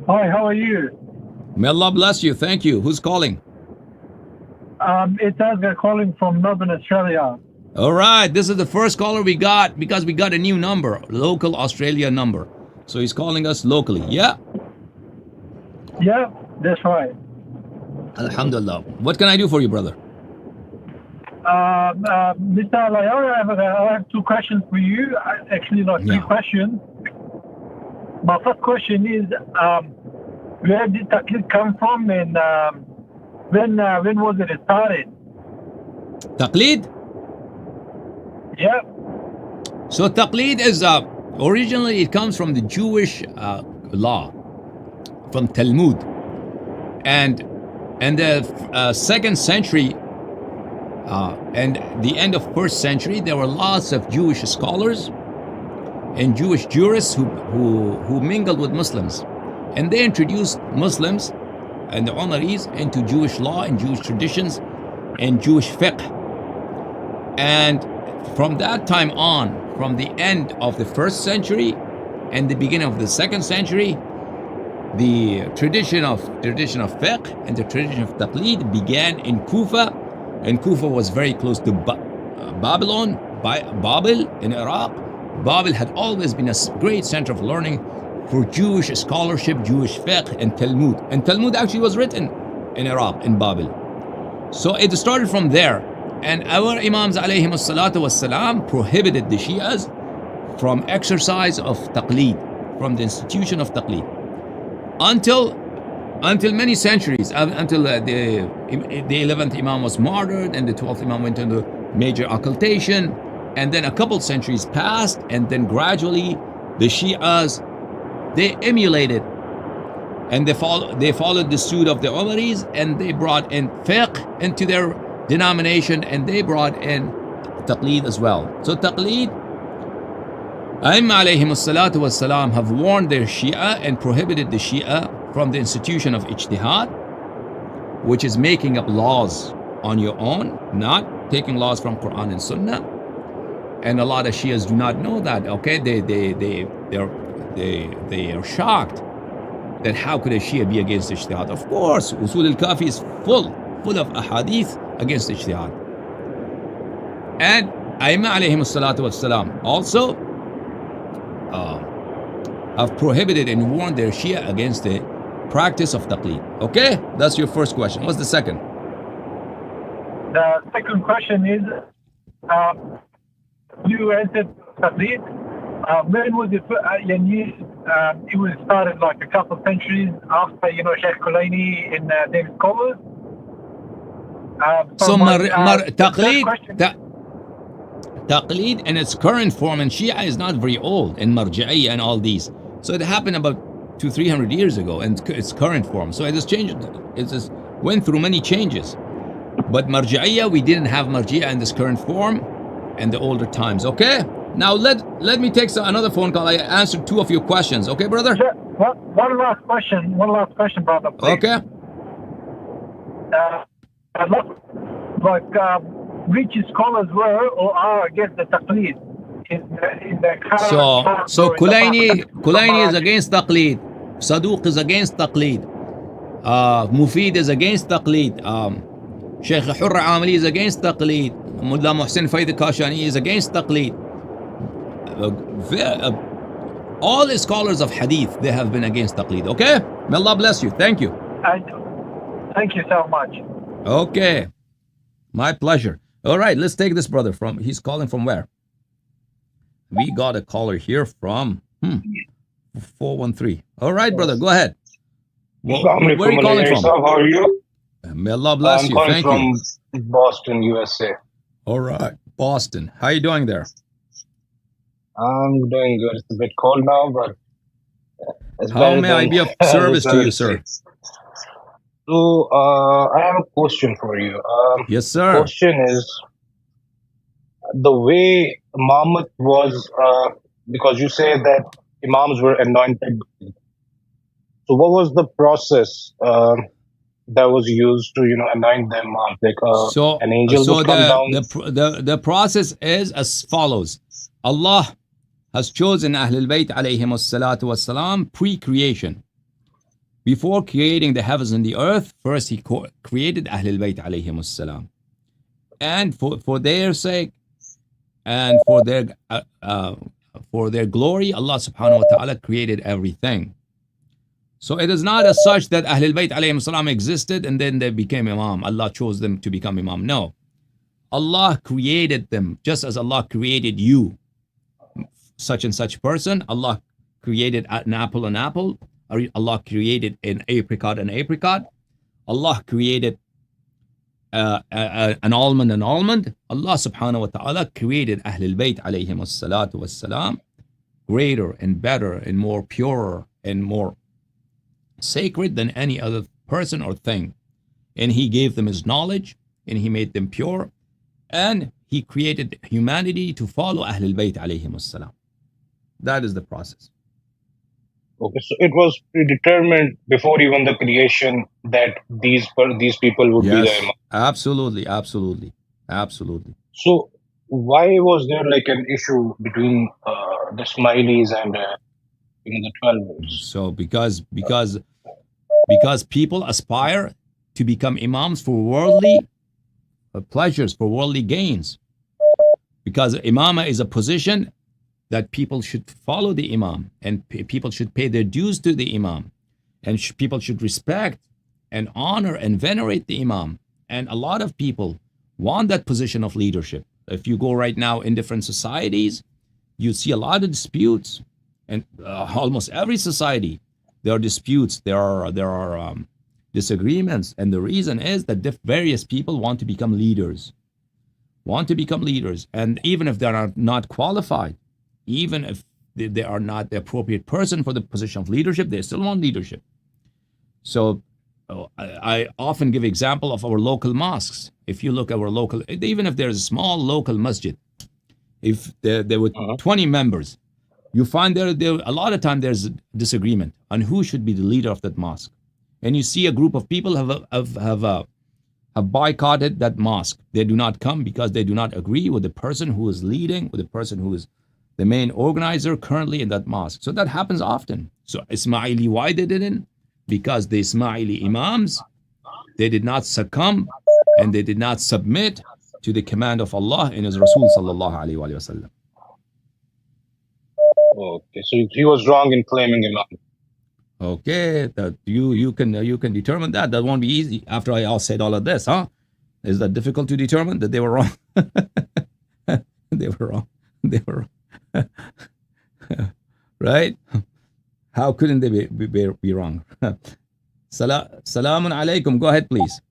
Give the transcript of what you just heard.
Hi, how are you? May Allah bless you. Thank you. Who's calling? It's Asgar calling from Northern Australia. All right. This is the first caller we got because we got a new number, local Australia number. So he's calling us locally. Yeah? Yeah, that's right. Alhamdulillah. What can I do for you, brother? Mr. Allahyari, I have two questions for you. Actually, not three questions. My first question is, where did Taqleed come from, and when was it started? Taqleed? Yeah. So Taqleed is, originally it comes from the Jewish law, from Talmud. And in the 2nd century, and the end of 1st century, there were lots of Jewish scholars and Jewish jurists who mingled with Muslims. And they introduced Muslims and the Umaris into Jewish law and Jewish traditions and Jewish fiqh. And from that time on, from the end of the 1st century and the beginning of the 2nd century, the tradition of fiqh and the tradition of Taqleed began in Kufa. And Kufa was very close to Babylon, Babel in Iraq. Babel had always been a great center of learning for Jewish scholarship, Jewish fiqh, and Talmud. And Talmud actually was written in Iraq, in Babel. So it started from there. And our Imams alayhim as-salatu was-salam prohibited the Shias from exercise of Taqleed, from the institution of Taqleed. Until many centuries, until the 11th Imam was martyred and the 12th Imam went into major occultation. And then a couple centuries passed, and then gradually the Shias, they emulated and they followed the suit of the Umaris, and they brought in fiqh into their denomination, and they brought in Taqleed as well. So Taqleed, Aimma alayhim as-salatu was-salam have warned their Shia and prohibited the Shia from the institution of ijtihad, which is making up laws on your own, not taking laws from Quran and Sunnah. And a lot of Shias do not know that. Okay, they are shocked that how could a Shia be against ijtihad? Of course, Usul al-Kafi is full of ahadith against ijtihad. And Aimma alayhim as-salatu was-salam also have prohibited and warned their Shia against the practice of Taqleed. Okay, that's your first question. What's the second? The second question is, you answered Taqleed. When was it? It was started like a couple of centuries after, Sheikh Kulaini and David Scholars. Taqleed in its current form in Shia is not very old, in Marja'iyya and all these. So it happened about 200-300 years ago in its current form. So it has changed. It just went through many changes. But Marja'iyya, we didn't have Marja'iyya in this current form in the older times. Okay? Now let me take another phone call. I answered two of your questions. Okay, brother? Sure. One last question, brother, please. Okay. Which scholars were or are against the Taqleed in the current So Kulaini is against Taqleed. Saduq is against Taqleed. Mufid is against Taqleed. Sheikh Hurra Amali is against Taqleed. Mullah Muhsin Faid Kashani is against Taqleed. All the scholars of Hadith, they have been against Taqleed. Okay? May Allah bless you. Thank you. Thank you so much. Okay. My pleasure. All right, let's take this brother he's calling from where? We got a caller here from 413. All right, brother, go ahead. Where are you calling from? How are you? May Allah bless you. Thank you. I'm calling from Boston, USA. All right, Boston. How are you doing there? I'm doing good. It's a bit cold now, but it's how may I be of service to you, sir? So, I have a question for you. Yes, sir. The question is, the way Muhammad was, because you say that Imams were anointed. So what was the process that was used to, anoint them? An angel would come down? The process is as follows. Allah has chosen Ahlul Bayt alayhim as-salatu was-salam pre-creation. Before creating the heavens and the earth, first he created Ahlul Bayt alayhim salam. And for their sake and for their glory, Allah subhanahu wa ta'ala created everything. So it is not as such that Ahlul Bayt alayhim salam existed and then they became Imam. Allah chose them to become Imam. No. Allah created them just as Allah created you, such and such person. Allah created an apple, Allah created an apricot. Allah created an almond. Allah subhanahu wa ta'ala created Ahlul Bayt alayhim as-salatu was-salam greater and better and more pure and more sacred than any other person or thing. And he gave them his knowledge and he made them pure. And he created humanity to follow Ahlul Bayt alayhim as-salam. That is the process. Okay, so it was predetermined before even the creation that these people would be the Imam. Absolutely. So why was there like an issue between the Ismailis and the 12? So because people aspire to become Imams for worldly pleasures, for worldly gains. Because Imama is a position that people should follow the Imam and people should pay their dues to the Imam and people should respect and honor and venerate the Imam. And a lot of people want that position of leadership. If you go right now in different societies, you see a lot of disputes, and almost every society there are disputes, there are disagreements, and the reason is that various people want to become leaders, and even if they are not qualified, even if they are not the appropriate person for the position of leadership, they still want leadership. So I often give example of our local mosques. If you look at our local, even if there's a small local masjid, if there were 20 members, you find there a lot of time there's disagreement on who should be the leader of that mosque. And you see a group of people have boycotted that mosque. They do not come because they do not agree with the person who is leading, with the person who is the main organizer currently in that mosque. So that happens often. So Ismaili, why they didn't? Because the Ismaili Imams, they did not succumb and they did not submit to the command of Allah and His Rasul sallallahu alaihi wasallam. Okay, so he was wrong in claiming Imam. Okay, that you can determine that. That won't be easy. After I all said all of this, huh? Is that difficult to determine that they were wrong? They were wrong. Right? How couldn't they be wrong? Salamun alaikum. Go ahead, please.